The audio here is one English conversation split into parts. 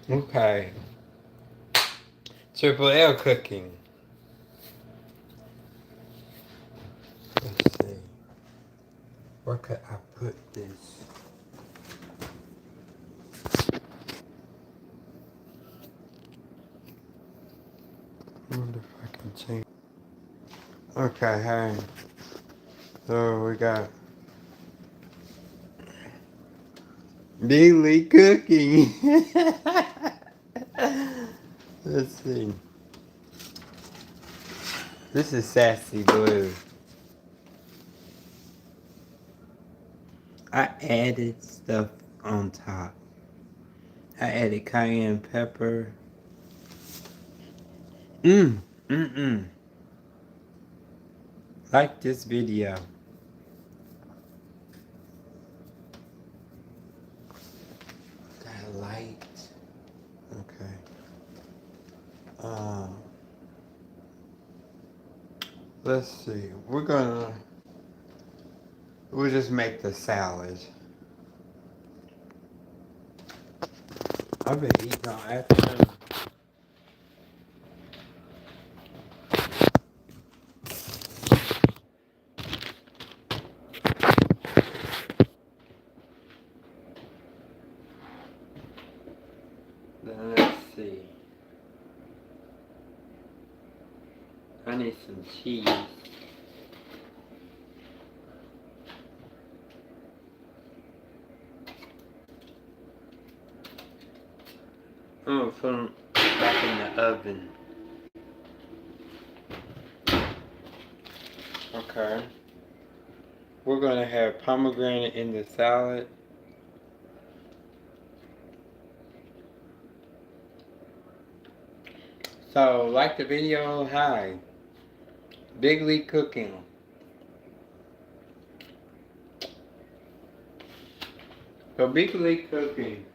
Okay. Triple L cooking. Let's see. Where could I put this? I wonder if I can change. Okay, hey. So we got daily cooking. Let's see. This is Sassy Blue. I added stuff on top. I added cayenne pepper. Mm. Like this video. Got a light. Okay. Um, let's see. We'll just make the salad. I've been eating all afternoon. Then let's see. I need some cheese. I'm gonna put them back in the oven. Okay. We're gonna have pomegranate in the salad. So, like the video, hi. Big League Cooking. So, Big League Cooking.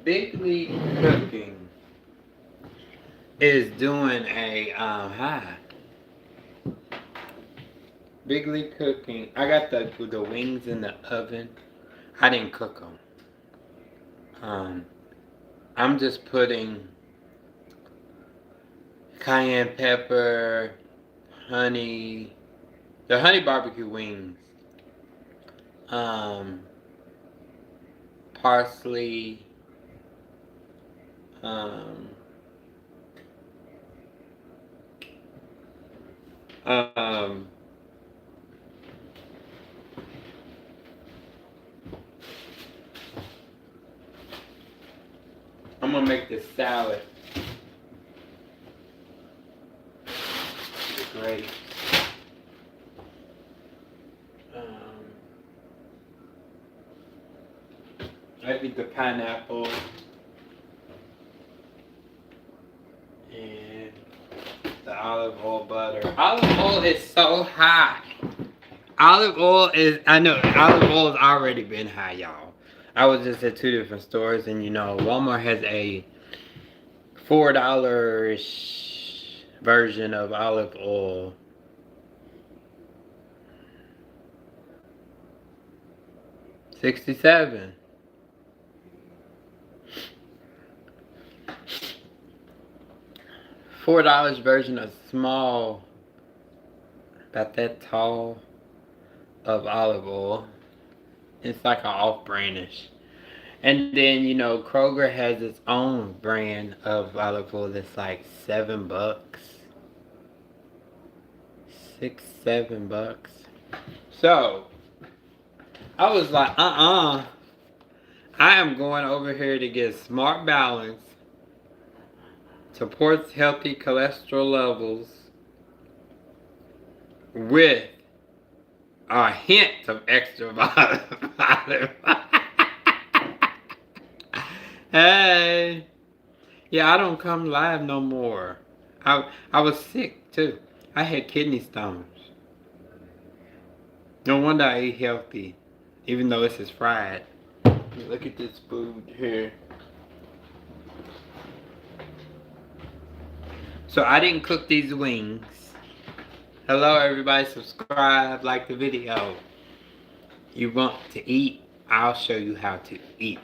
Big League Cooking is doing a, hi. Big League Cooking. I got the wings in the oven. I didn't cook them. I'm just putting cayenne pepper, honey, the honey barbecue wings, um, parsley, um, um, I'm gonna make this salad. Great. Um, I eat the pineapple and the olive oil butter. Olive oil is so high. Olive oil is, I know, olive oil has already been high, y'all. I was just at two different stores, and you know, Walmart has a $4 version of olive oil. $67. $4 version of small, about that tall, of olive oil. It's like an off-brandish. And then, you know, Kroger has its own brand of olive oil that's like $7. $6, $7. So, I was like, I am going over here to get Smart Balance. Supports healthy cholesterol levels with a hint of extra vitamin. Hey. Yeah, I don't come live no more. I was sick too. I had kidney stones. No wonder I eat healthy, even though this is fried. Look at this food here. So I didn't cook these wings. Hello, everybody. Subscribe, like the video. You want to eat? I'll show you how to eat.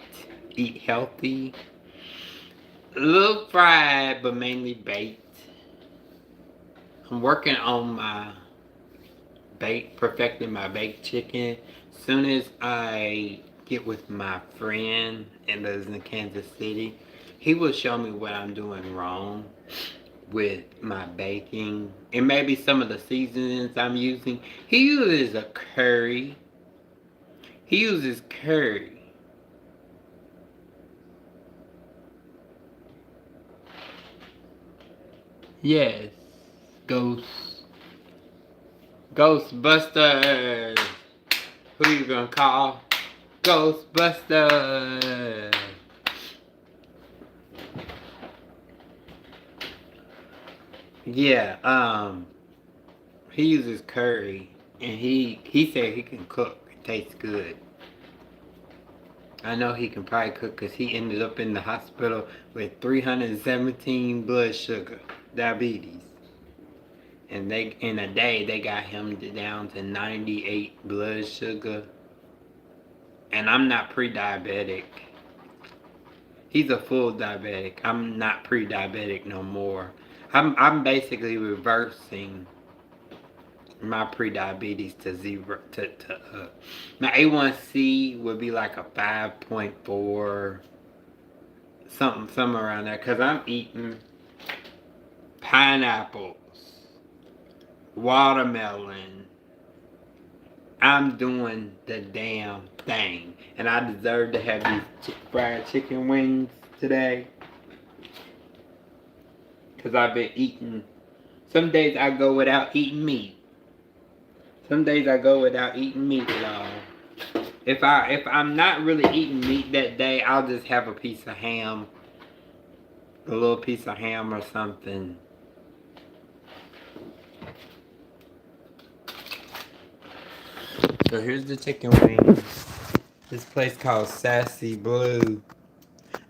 Eat healthy. A little fried, but mainly baked. I'm working on my perfecting my baked chicken. Soon as I get with my friend and lives in Kansas City, he will show me what I'm doing wrong with my baking and maybe some of the seasonings I'm using. He uses a curry. He uses curry. Yes. Ghost. Ghostbusters. Who you gonna call? Ghostbusters. Yeah, he uses curry and he said he can cook. It tastes good. I know he can probably cook because he ended up in the hospital with 317 blood sugar, diabetes. And they in a day they got him down to 98 blood sugar. And I'm not pre-diabetic. He's a full diabetic. I'm not pre-diabetic no more. I'm basically reversing my pre-diabetes to zero my A1C would be like a 5.4 something around there because I'm eating pineapples, watermelon. I'm doing the damn thing, and I deserve to have these fried chicken wings today because I've been eating. Some days I go without eating meat. Some days I go without eating meat at all. If I'm not really eating meat that day, I'll just have a piece of ham, a little piece of ham or something. So here's the chicken wings. This place called Sassy Blue.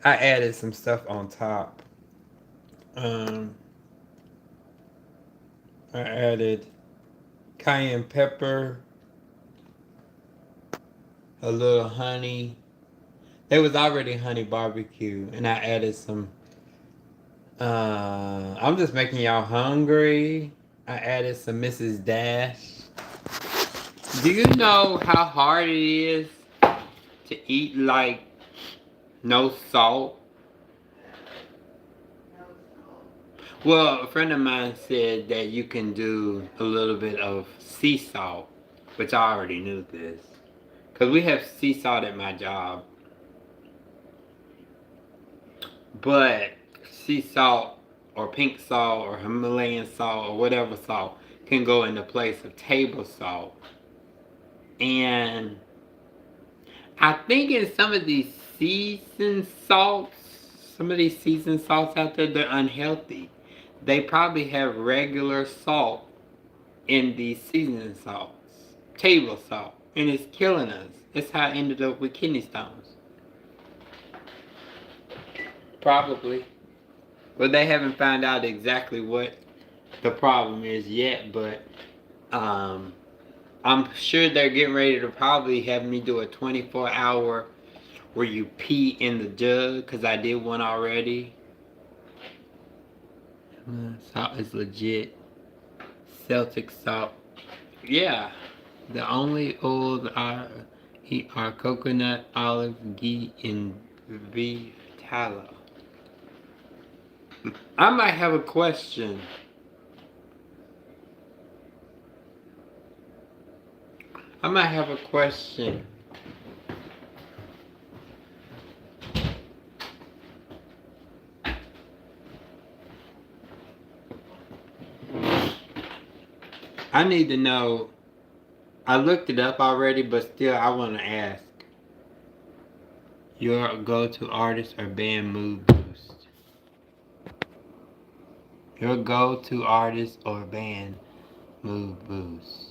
I added some stuff on top. I added cayenne pepper, a little honey. There was already honey barbecue, and I added some. I'm just making y'all hungry. I added some Mrs. Dash. Do you know how hard it is to eat like no salt? Well, a friend of mine said that you can do a little bit of sea salt, which I already knew this. Because we have sea salt at my job. But sea salt or pink salt or Himalayan salt or whatever salt can go in the place of table salt. And I think in some of these seasoned salts, some of these seasoned salts out there, they're unhealthy. They probably have regular salt in these seasoned salts, table salt, and it's killing us. That's how I ended up with kidney stones. Probably. Well, they haven't found out exactly what the problem is yet, but I'm sure they're getting ready to probably have me do a 24-hour where you pee in the jug, because I did one already. Salt is legit. Celtic salt. Yeah. The only oils I eat are coconut, olive, ghee, and beef tallow. I might have a question. I might have a question. I need to know. I looked it up already, but still I want to ask. Your go-to artist or band mood boost? Your go-to artist or band mood boost?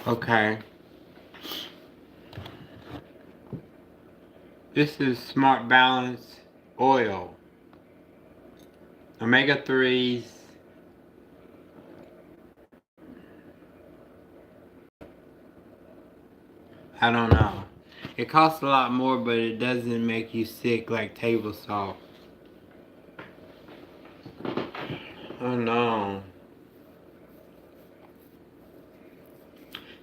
Okay. This is Smart Balance Oil. Omega 3s. I don't know. It costs a lot more, but it doesn't make you sick like table salt. Oh no.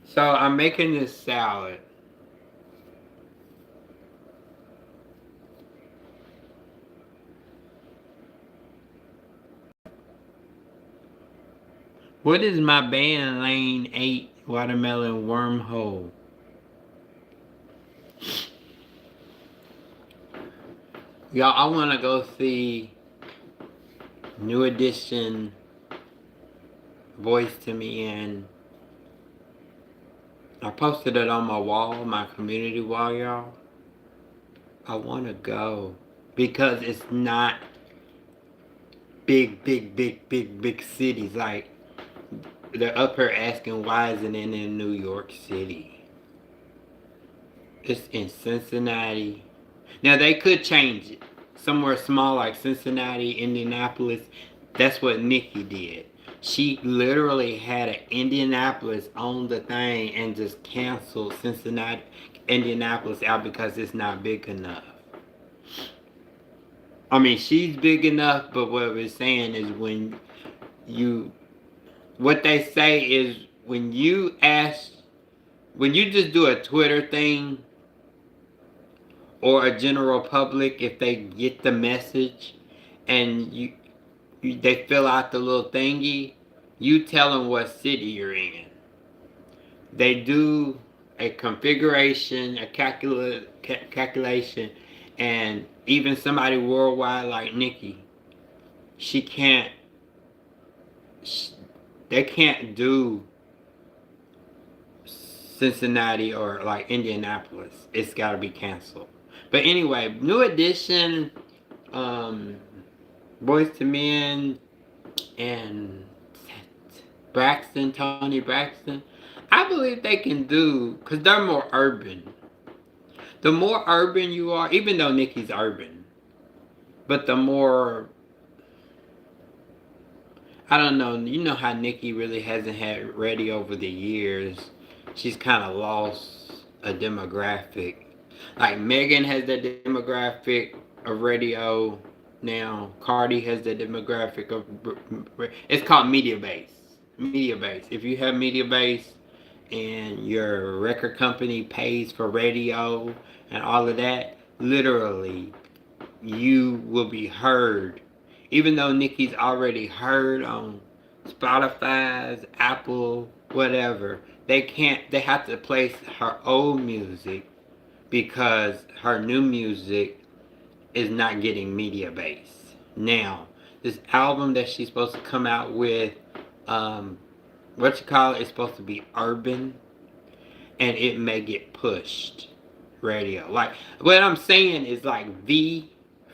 So I'm making this salad. What is my band Lane 8 watermelon wormhole? Y'all, I want to go see New Edition, Voice to Me, and I posted it on my wall, my community wall, y'all. I want to go because it's not big cities. Like, they're up here asking why isn't it in New York City? It's in Cincinnati. Now, they could change it. Somewhere small like Cincinnati, Indianapolis. That's what Nikki did. She literally had an Indianapolis on the thing and just canceled Cincinnati, Indianapolis out because it's not big enough. I mean, she's big enough, but what we're saying is what they say is when you just do a Twitter thing or a general public, if they get the message and they fill out the little thingy, you tell them what city you're in. They do a configuration, a calculation, and even somebody worldwide like Nikki, they can't do Cincinnati or like Indianapolis. It's got to be canceled. But anyway, New Edition, Boys to Men, and Tony Braxton, I believe they can do, because they're more urban. The more urban you are, even though Nikki's urban, but the more, I don't know, you know how Nikki really hasn't had radio over the years. She's kind of lost a demographic. Like Megan has that demographic of radio now. Cardi has that demographic of, it's called media base. Media base. If you have media base and your record company pays for radio and all of that, literally you will be heard. Even though Nikki's already heard on Spotify's, Apple, whatever, they have to place her old music because her new music is not getting media base. Now, this album that she's supposed to come out with, it's supposed to be urban, and it may get pushed radio. Like, what I'm saying is like V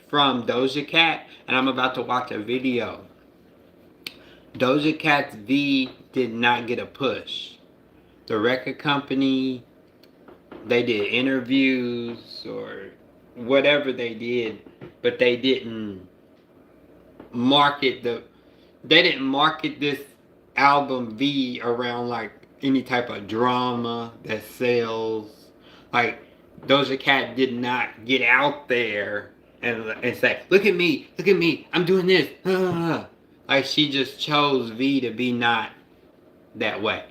from Doja Cat, and I'm about to watch a video. Doja Cat's V did not get a push. The record company, they did interviews or whatever they did, but they didn't market this album V around like any type of drama that sells. Like, Doja Cat did not get out there and say, look at me, I'm doing this. Like, she just chose V to be not that way.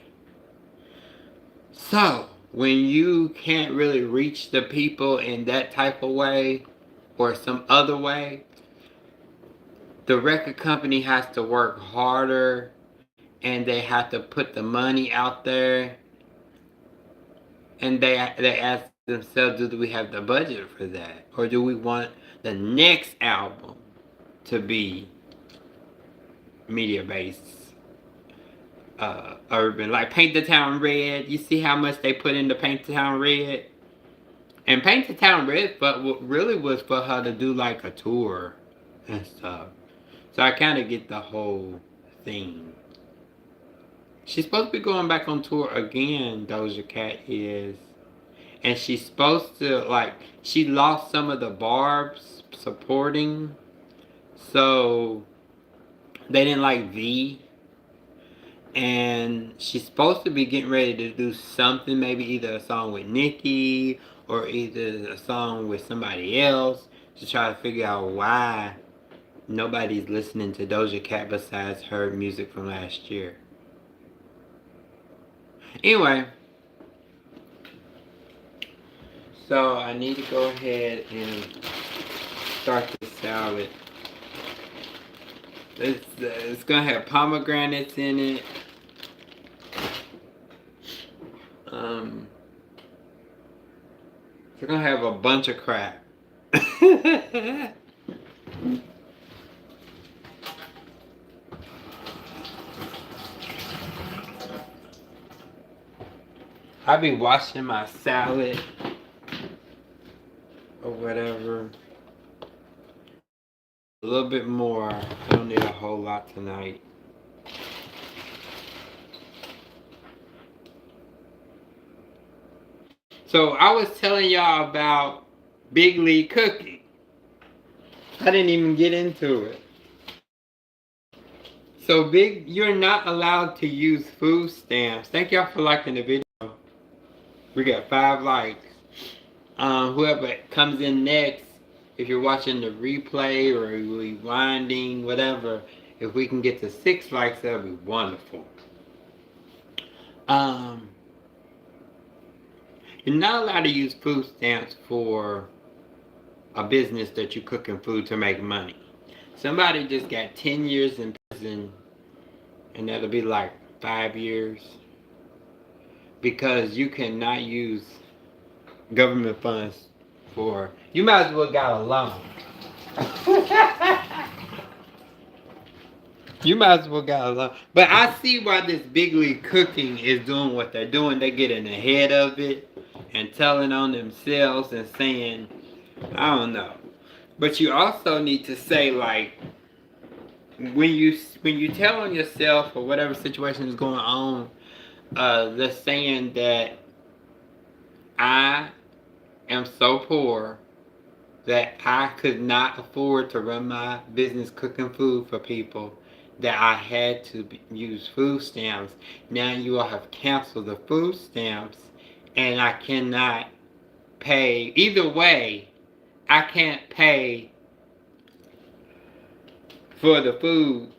So, when you can't really reach the people in that type of way or some other way, the record company has to work harder and they have to put the money out there, and they ask themselves, do we have the budget for that? Or do we want the next album to be media based, urban? Like Paint the Town Red, you see how much they put into Paint the Town Red? And Paint the Town Red, but what really was for her to do like a tour and stuff. So I kind of get the whole thing. She's supposed to be going back on tour again, Doja Cat is. And she's supposed to, like, she lost some of the Barb's supporting. So, they didn't like V. And she's supposed to be getting ready to do something, maybe either a song with Nicki or either a song with somebody else, to try to figure out why nobody's listening to Doja Cat besides her music from last year. Anyway, so I need to go ahead and start the salad. It's gonna have pomegranates in it. It's gonna have a bunch of crap. I be washing my salad or whatever. A little bit more. I don't need a whole lot tonight. So I was telling y'all about Big League Cooking. I didn't even get into it. So you're not allowed to use food stamps. Thank y'all for liking the video. We got 5 likes. Whoever comes in next, if you're watching the replay or rewinding, whatever, if we can get to 6 likes, that'll be wonderful. You're not allowed to use food stamps for a business that you're cooking food to make money. Somebody just got 10 years in prison, and that'll be like 5 years, because you cannot use government funds for, you might as well got a loan. You might as well got a loan. But I see why this Big League Cooking is doing what they're doing. They're getting ahead of it and telling on themselves and saying, I don't know. But you also need to say, like, when you tell on yourself or whatever situation is going on, the saying that I am so poor that I could not afford to run my business cooking food for people, that I had to use food stamps. Now you all have canceled the food stamps, and I cannot pay. Either way, I can't pay for the food.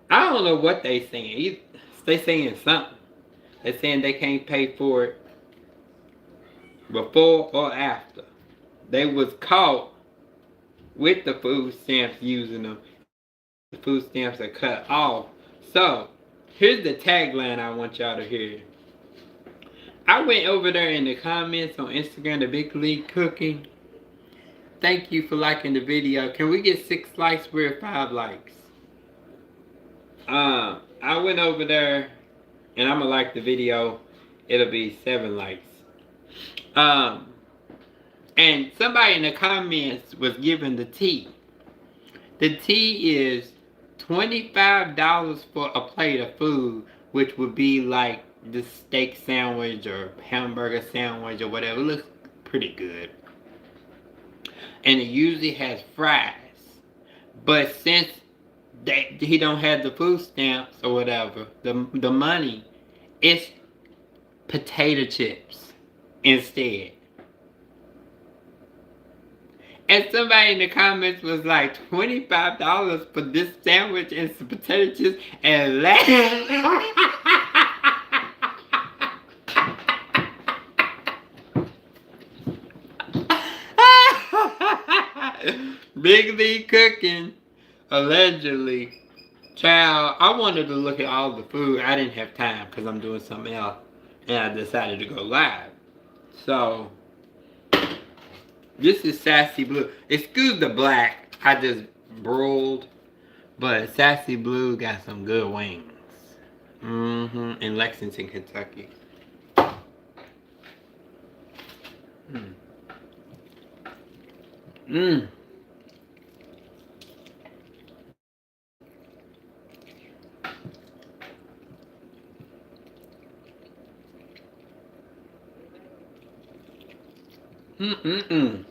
I don't know what they saying. They saying something. They saying they can't pay for it before or after. They was caught with the food stamps using them. The food stamps are cut off. So, here's the tagline I want y'all to hear. I went over there in the comments on Instagram, the Big League Cooking. Thank you for liking the video. Can we get 6 likes? We're at 5 likes. I went over there, and I'm gonna like the video. It'll be 7 likes. And somebody in the comments was giving the tea. The tea is $25 for a plate of food, which would be like the steak sandwich or hamburger sandwich or whatever. It looks pretty good. And it usually has fries. But since he don't have the food stamps or whatever, the money, it's potato chips instead. And somebody in the comments was like, $25 for this sandwich and some potato chips and Big League Cooking, allegedly. Child, I wanted to look at all the food. I didn't have time because I'm doing something else. And I decided to go live. So, this is Sassy Blue. Excuse the black. I just broiled. But Sassy Blue got some good wings. In Lexington, Kentucky. Mm-mm-mm.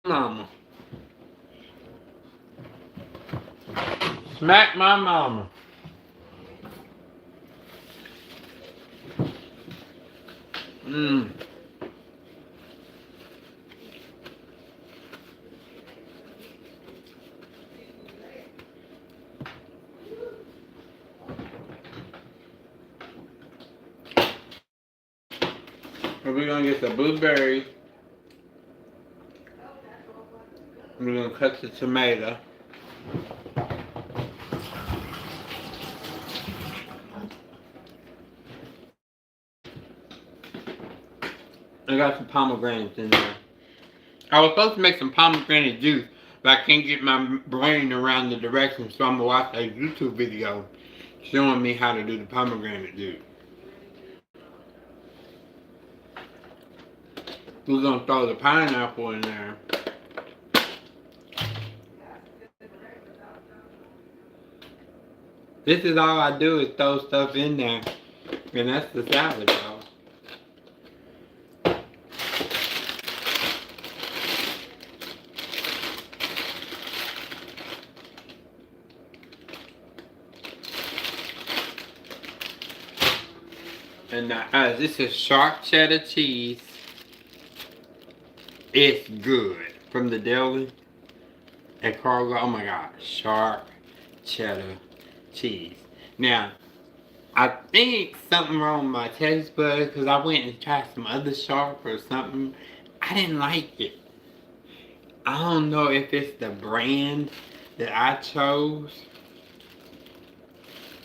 Mama. Smack my mama. Mm. We're gonna get the blueberries. We're gonna cut the tomato. I got some pomegranates in there. I was supposed to make some pomegranate juice, but I can't get my brain around the directions, so I'm gonna watch a YouTube video showing me how to do the pomegranate juice. We're gonna throw the pineapple in there. This is all I do is throw stuff in there, and that's the salad, y'all. And this is sharp cheddar cheese. It's good. From the deli at Cargo. Oh my god. Sharp cheddar cheese. Now, I think something wrong with my taste buds because I went and tried some other sharp or something. I didn't like it. I don't know if it's the brand that I chose.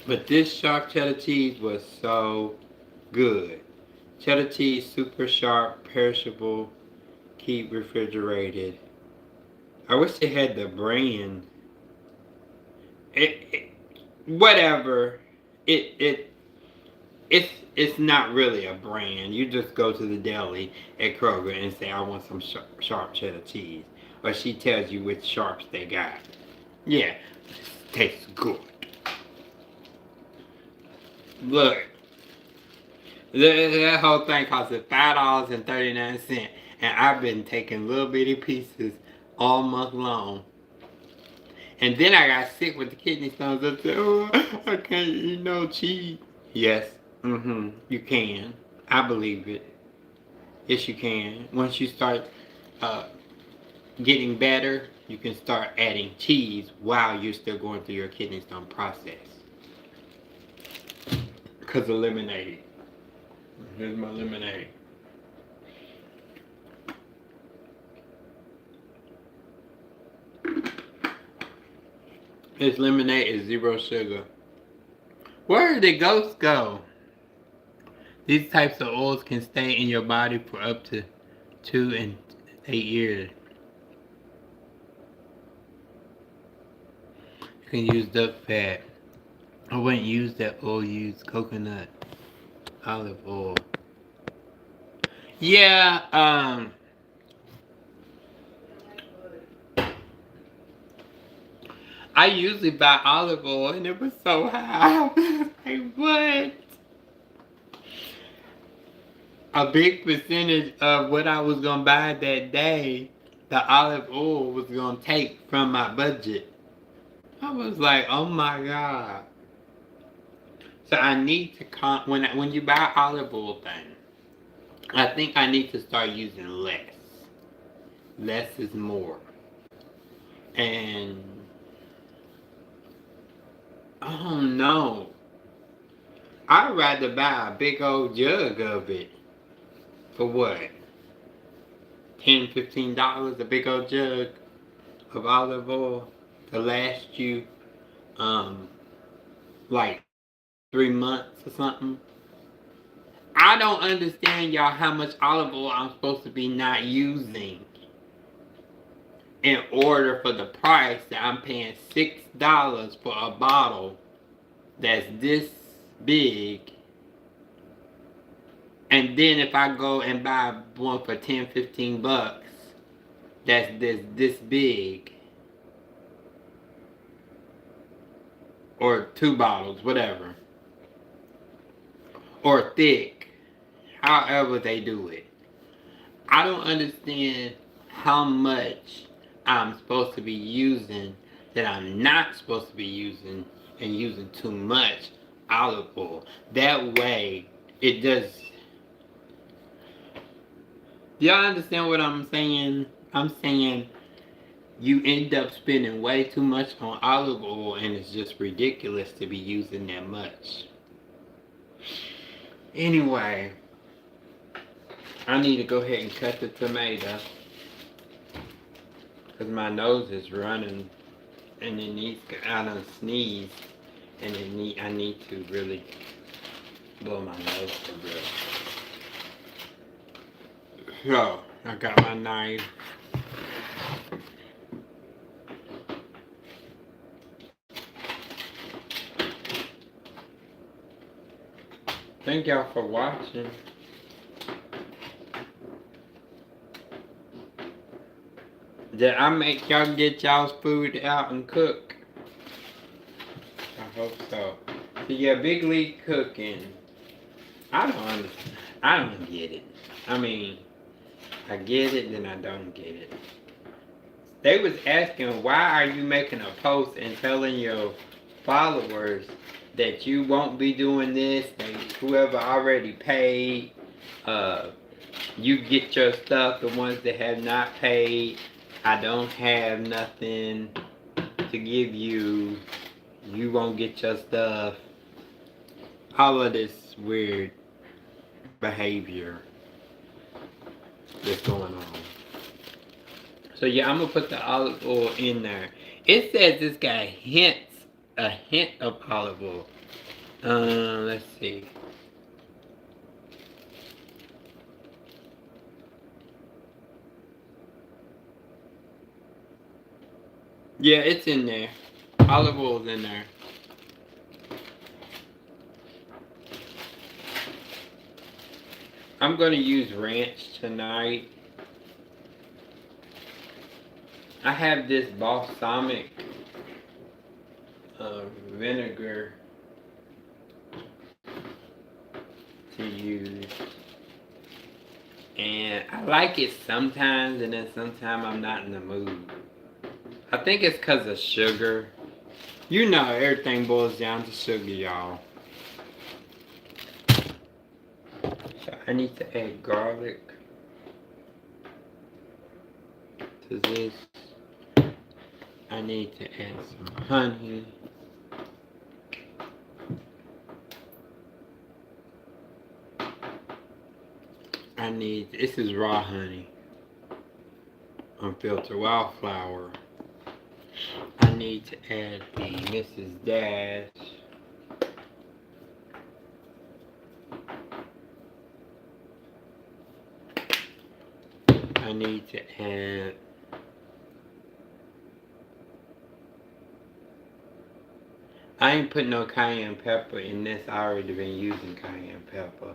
But this sharp cheddar cheese was so good. Cheddar cheese, super sharp, perishable, keep refrigerated. I wish they had the brand. Whatever. It's not really a brand. You just go to the deli at Kroger and say, I want some sharp cheddar cheese. Or she tells you which sharps they got. Yeah, it tastes good. Look, that whole thing cost $5.39, and I've been taking little bitty pieces all month long. And then I got sick with the kidney stones. I said, oh, I can't eat no cheese. Yes, you can. I believe it. Yes, you can. Once you start uh, getting better, you can start adding cheese while you're still going through your kidney stone process. Because of lemonade. Here's my lemonade. This lemonade is 0 sugar. Where did the ghosts go? These types of oils can stay in your body for up to 2 and 8 years. You can use duck fat. I wouldn't use that oil, use coconut, olive oil. Yeah, I usually buy olive oil and it was so high. Like, what? A big percentage of what I was gonna buy that day, the olive oil was gonna take from my budget. I was like, oh my god. So I need to when you buy olive oil thing, I think I need to start using less. Less is more. And I don't know. I'd rather buy a big old jug of it. For what? $10, $15 a big old jug of olive oil to last you like 3 months or something. I don't understand, y'all, how much olive oil I'm supposed to be not using in order for the price that I'm paying $6 for a bottle that's this big. And then if I go and buy one for 10, 15 bucks that's this big, or 2 bottles, whatever, or thick, however they do it. I don't understand how much I'm supposed to be using that I'm not supposed to be using, and using too much olive oil. That way, it does. Do y'all understand what I'm saying? I'm saying you end up spending way too much on olive oil, and it's just ridiculous to be using that much. Anyway, I need to go ahead and cut the tomato because my nose is running, and it needs. I done sneeze, and I need to really blow my nose for real. So I got my knife. Thank y'all for watching. Did I make y'all get y'all's food out and cook? I hope so. So yeah, Big League Cooking. I don't understand. I don't get it. I mean, I get it, then I don't get it. They was asking, why are you making a post and telling your followers that you won't be doing this, that whoever already paid, you get your stuff, the ones that have not paid, I don't have nothing to give you, you won't get your stuff. All of this weird behavior that's going on. So yeah, I'm gonna put the olive oil in there. It says it's got a hint of olive oil. Let's see. Yeah, it's in there. Olive oil's in there. I'm gonna use ranch tonight. I have this balsamic vinegar to use, and I like it sometimes, and then sometimes I'm not in the mood. I think it's because of sugar. You know, everything boils down to sugar, y'all. So I need to add garlic to this. I need to add some honey. This is raw honey, unfiltered wildflower. I need to add the Mrs. Dash. I need to add I ain't put no cayenne pepper in this. I already been using cayenne pepper.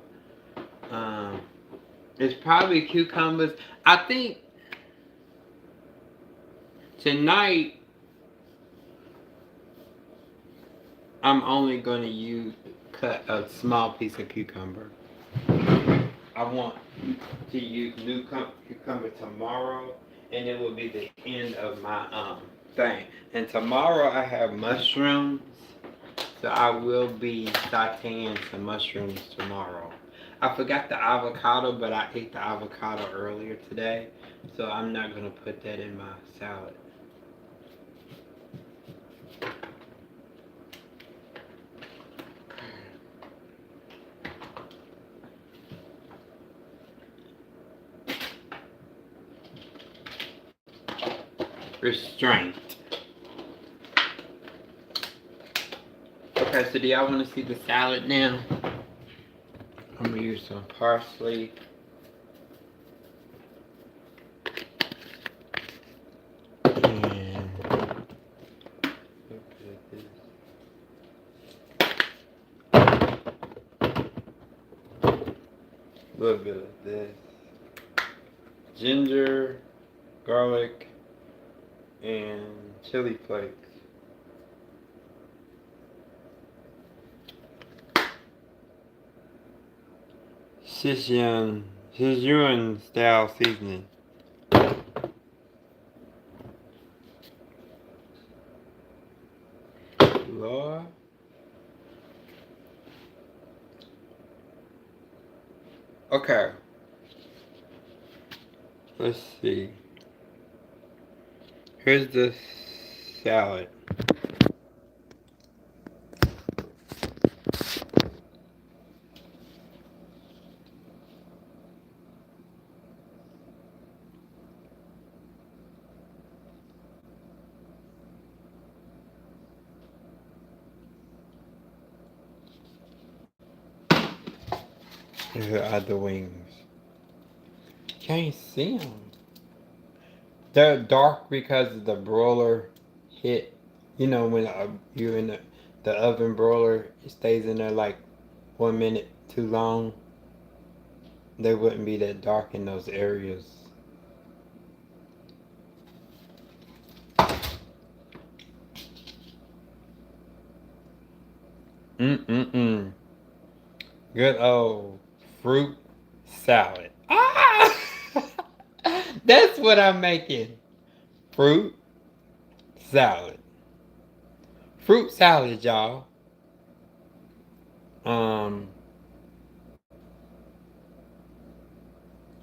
It's probably cucumbers. I think tonight I'm only gonna cut a small piece of cucumber. I want to use new cucumber tomorrow, and it will be the end of my thing. And tomorrow I have mushrooms, so I will be sauteing some mushrooms tomorrow. I forgot the avocado, but I ate the avocado earlier today, so I'm not gonna put that in my salad. Restraint. Okay, so do y'all want to see the salad now? I'm gonna use some parsley. And a little bit of this. Ginger, garlic, and chili flakes. Sichuan style seasoning. Lord. Okay. Let's see. Here's the salad. Here are the wings. Can't see them. They're dark because the broiler hit. You know when you're in the oven broiler, it stays in there like 1 minute too long. They wouldn't be that dark in those areas. Mm-mm-mm. Good old fruit salad. Ah! That's what I'm making. Fruit salad. Fruit salad, y'all. Um,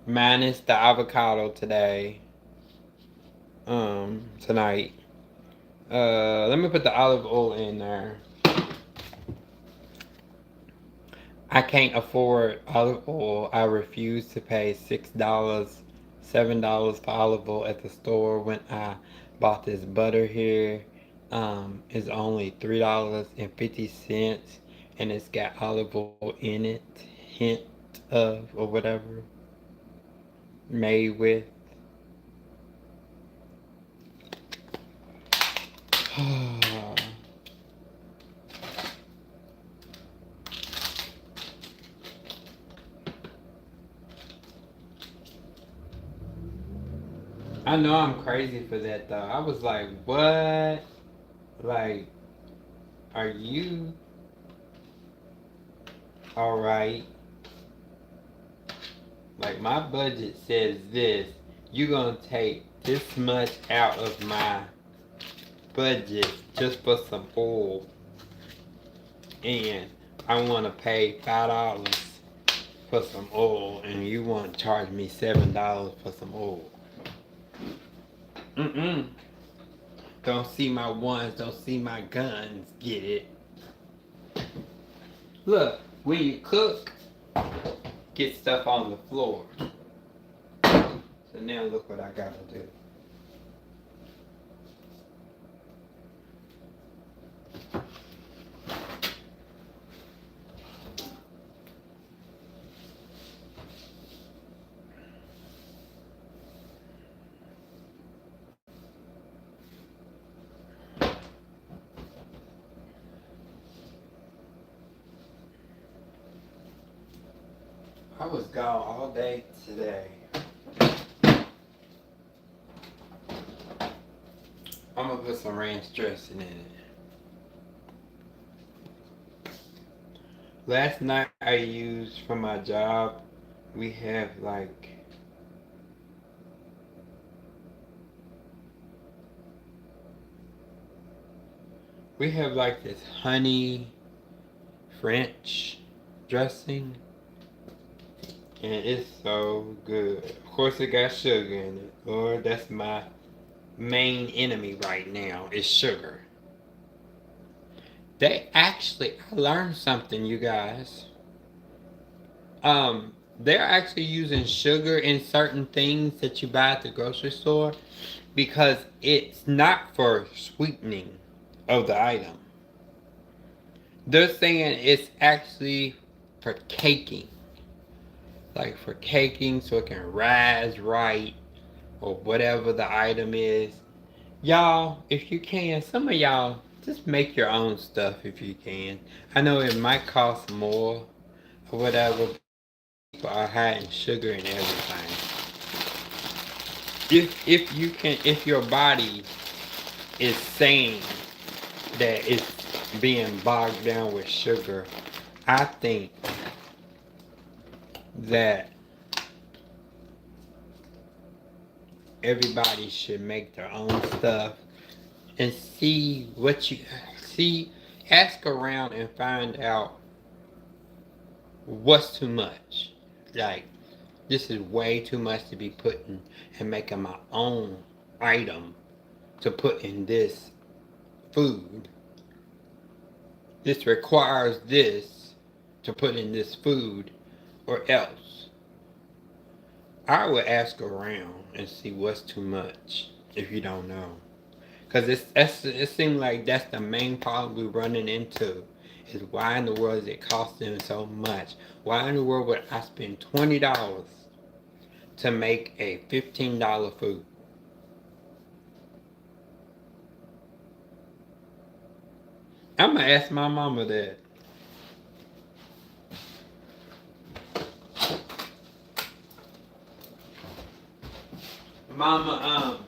Minus the avocado today. Tonight. Let me put the olive oil in there. I can't afford olive oil. I refuse to pay $6, $7 for olive oil at the store. When I bought this butter here, it's only $3.50, and it's got olive oil in it, hint of or whatever, made with. I know I'm crazy for that though. I was like, what? Like, are you alright? Like, my budget says this. You're gonna take this much out of my budget just for some oil. And I wanna pay $5 for some oil, and you wanna charge me $7 for some oil. Mm-mm. Don't see my ones, don't see my guns. Get it? Look, when you cook, get stuff on the floor. So now look what I gotta do. I was gone all day today. I'm gonna put some ranch dressing in it. Last night I used for my job, we have like this honey French dressing, and it's so good. Of course it got sugar in it. Lord, that's my main enemy right now is sugar. I learned something, you guys. They're actually using sugar in certain things that you buy at the grocery store because it's not for sweetening of the item. They're saying it's actually for caking. Like for caking so it can rise right or whatever the item is. Y'all, if you can, some of y'all just make your own stuff if you can. I know it might cost more or whatever, but are high in sugar and everything. If you can, if your body is saying that it's being bogged down with sugar, I think that everybody should make their own stuff and see what you see. Ask around and find out what's too much. Like, this is way too much to be putting and making my own item to put in this food. This requires this to put in this food, or else. I would ask around and see what's too much if you don't know. Because it seems like that's the main problem we're running into. Is why in the world is it costing so much? Why in the world would I spend $20 to make a $15 food? I'm going to ask my mama that. Mama,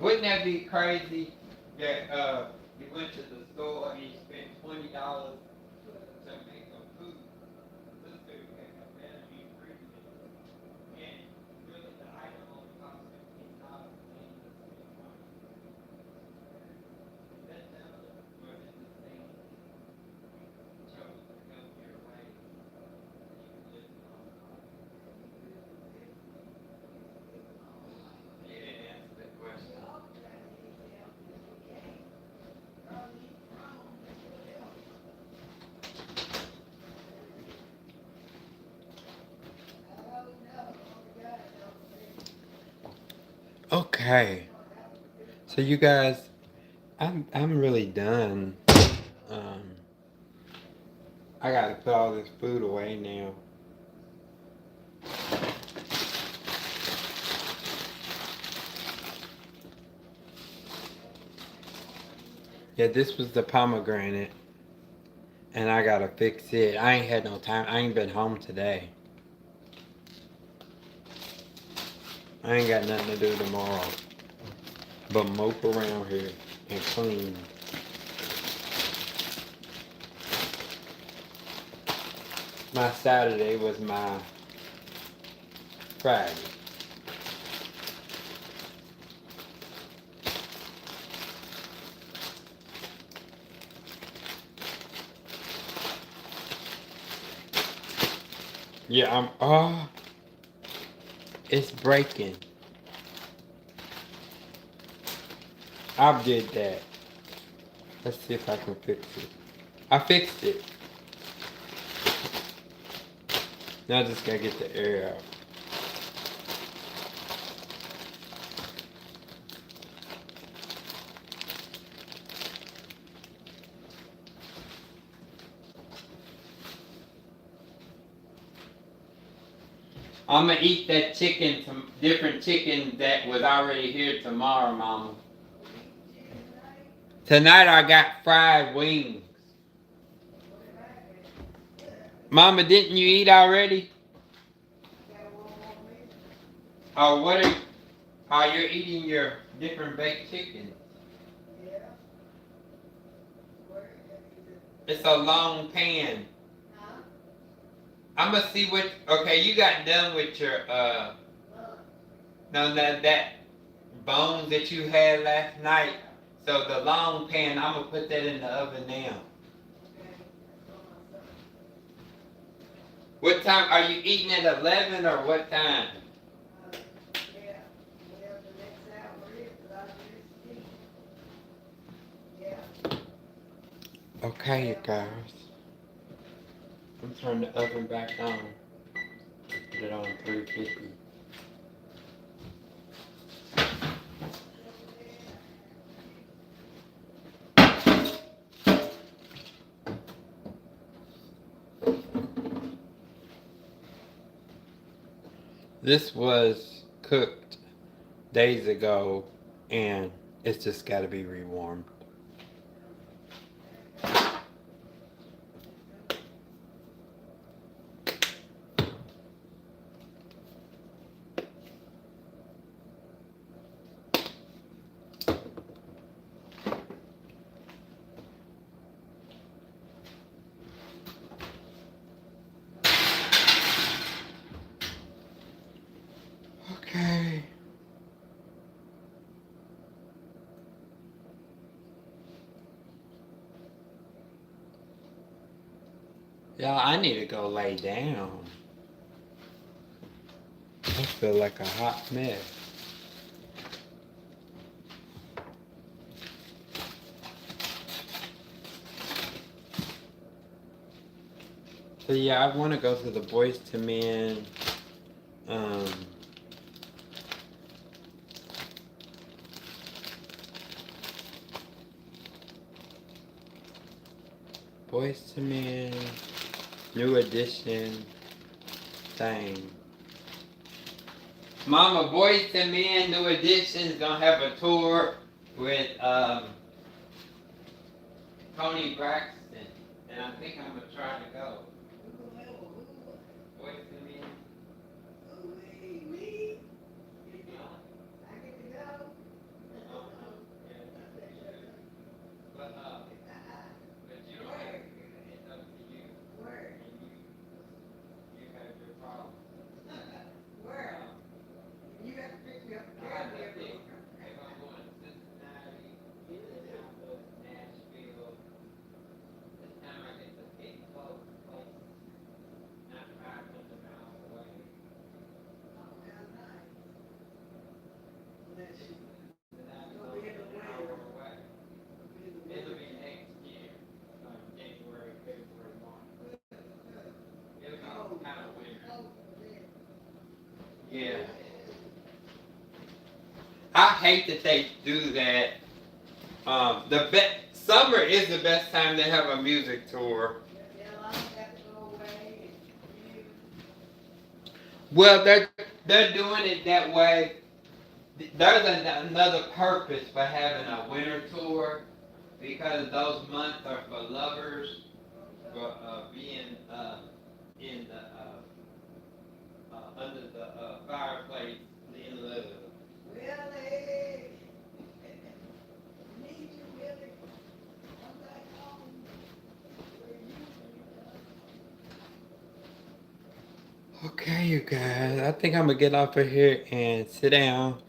wouldn't that be crazy that you went to the store and you spent $20 to make a food? This food had a better ingredient, and really the item only cost $15 and you spent 20. That sounds more than the thing chose a healthier way that you could live on. You didn't answer that question. Okay, so you guys, I'm really done. Um, I gotta put all this food away now. Yeah, this was the pomegranate, and I gotta fix it. I ain't had no time. I ain't been home today. I ain't got nothing to do tomorrow but mope around here and clean. My Saturday was my Friday. Yeah, it's breaking. I did that. Let's see if I can fix it. I fixed it. Now I just gotta get the air out. I'm gonna eat that chicken, different chicken that was already here tomorrow, Mama. Tonight I got fried wings. Mama, didn't you eat already? Oh, what are? Oh, you're eating your different baked chicken. It's a long pan. I'm gonna see what. Okay, you got done with your no, that bones that you had last night. So the long pan, I'm gonna put that in the oven now. What time are you eating at 11 or what time? Okay, you guys. I'm turning the oven back on. Put it on 350. This was cooked days ago, and it's just got to be rewarmed. Y'all, I need to go lay down. I feel like a hot mess. So yeah, I want to go to the Boys to Men. Um, Boys to Men, New Edition thing. Mama, Boys to Men, New Edition is gonna have a tour with Tony Braxton, and I think I'm gonna try to go. Boys to Men. But you don't have to. It's up to you. And you have your problem. I just think if I'm going to Cincinnati, Indianapolis, Nashville, this time I get to pick close places, not 500 miles away. Cincinnati's only an hour away. It'll be next year, January, February, March. It'll be kind of winter. Yeah. I hate that they do that. Summer is the best time to have a music tour. Well, they're doing it that way. There's another purpose for having a winter tour because those months are for lovers, for being in the under the fireplace in love. Okay, you guys, I think I'm gonna get off of here and sit down.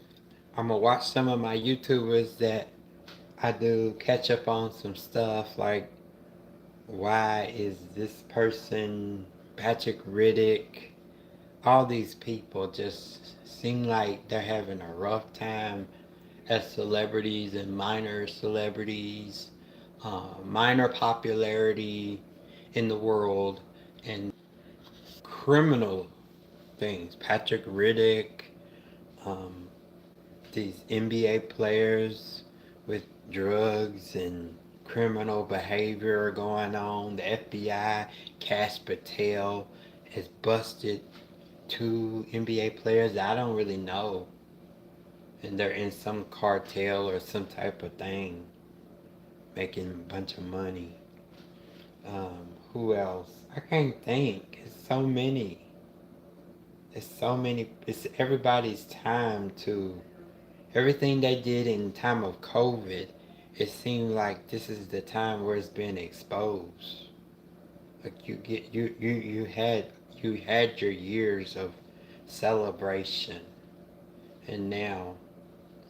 I'm gonna watch some of my YouTubers that I do catch up on some stuff like why is this person Patrick Riddick? All these people just seem like they're having a rough time as celebrities and minor celebrities, minor popularity in the world, and criminal things. Patrick Riddick, um, these NBA players with drugs and criminal behavior going on. The FBI, Cash Patel, has busted two NBA players that I don't really know. And they're in some cartel or some type of thing, making a bunch of money. Who else? I can't think. It's so many. It's so many. It's everybody's time to everything they did in time of COVID. It seemed like this is the time where it's been exposed. Like you had your years of celebration, and now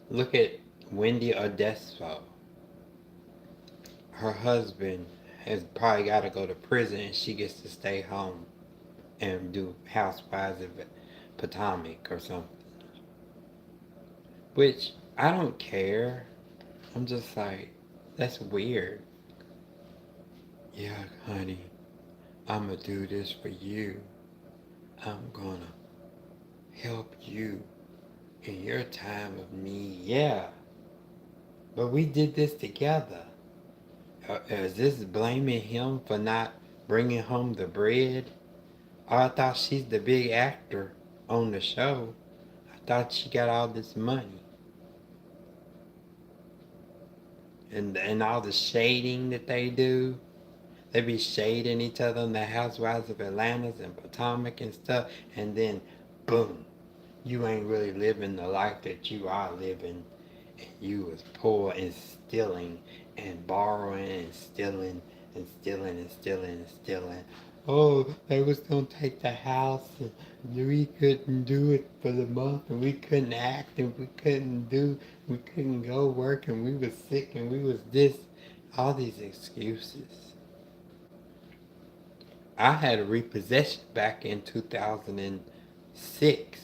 look at Wendy Odessa. Her husband has probably got to go to prison, and she gets to stay home and do Housewives of Potomac or something. Which I don't care. I'm just like, that's weird. Yeah, honey, I'm gonna do this for you. I'm gonna help you in your time of need. Yeah, but we did this together. Is this blaming him for not bringing home the bread? Oh, I thought she's the big actor on the show. I thought she got all this money. And all the shading that they do. They be shading each other on the Housewives of Atlanta and Potomac and stuff. And then, boom, you ain't really living the life that you are living. And you was poor and stealing and borrowing and stealing and stealing and stealing and stealing. Oh, they was gonna take the house and we couldn't do it for the month and we couldn't act and we couldn't go work and we was sick and we was this. All these excuses. I had a repossession back in 2006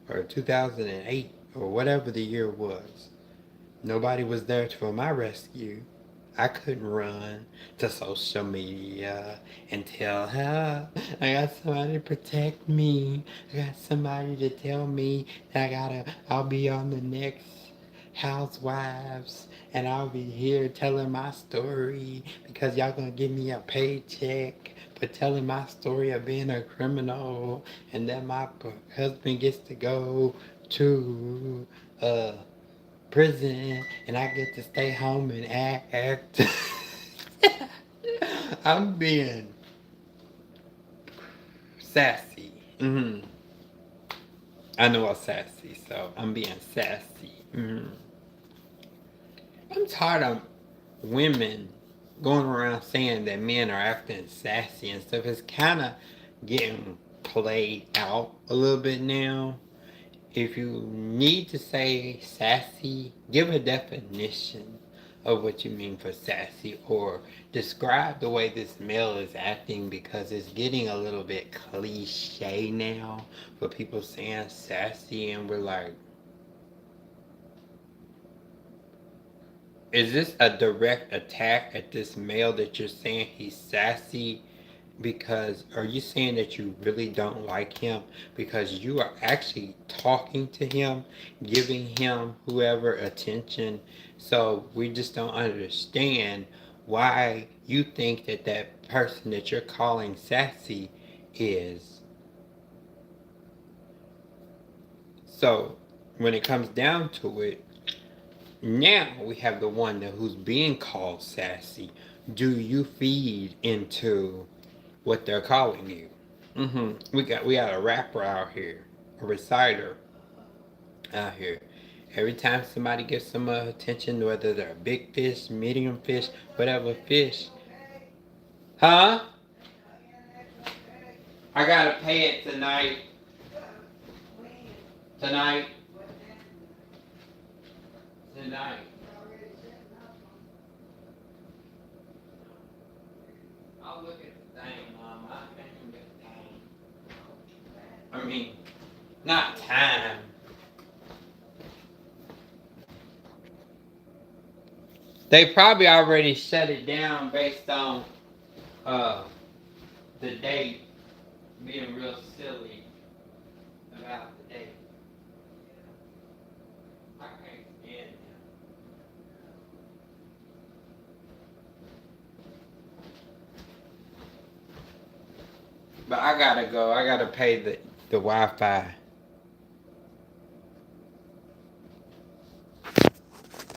or 2008 or whatever the year was. Nobody was there for my rescue. I couldn't run to social media and tell her I got somebody to protect me. I got somebody to tell me that I'll be on the next Housewives and I'll be here telling my story because y'all gonna give me a paycheck for telling my story of being a criminal and that my husband gets to go to prison and I get to stay home and act. I'm being sassy. I know I'm sassy, so I'm being sassy. I'm tired of women going around saying that men are acting sassy and stuff. It's kind of getting played out a little bit now. If you need to say sassy, give a definition of what you mean for sassy or describe the way this male is acting because it's getting a little bit cliche now for people saying sassy and we're like, is this a direct attack at this male that you're saying he's sassy? Because are you saying that you really don't like him because you are actually talking to him, giving him whoever attention? So we just don't understand why you think that that person that you're calling sassy is. So when it comes down to it, now we have the one that who's being called sassy. Do you feed into what they're calling you? We got a rapper out here, a reciter out here. Every time somebody gets some attention, whether they're a big fish, medium fish, whatever fish, huh? I gotta pay it tonight. Tonight. Tonight. I'll look at the thing, Mom. I can't even get the time. I mean, not time. They probably already shut it down based on uh, the date being real silly about the date. I can't stand him. But I gotta go. I gotta pay the Wi-Fi.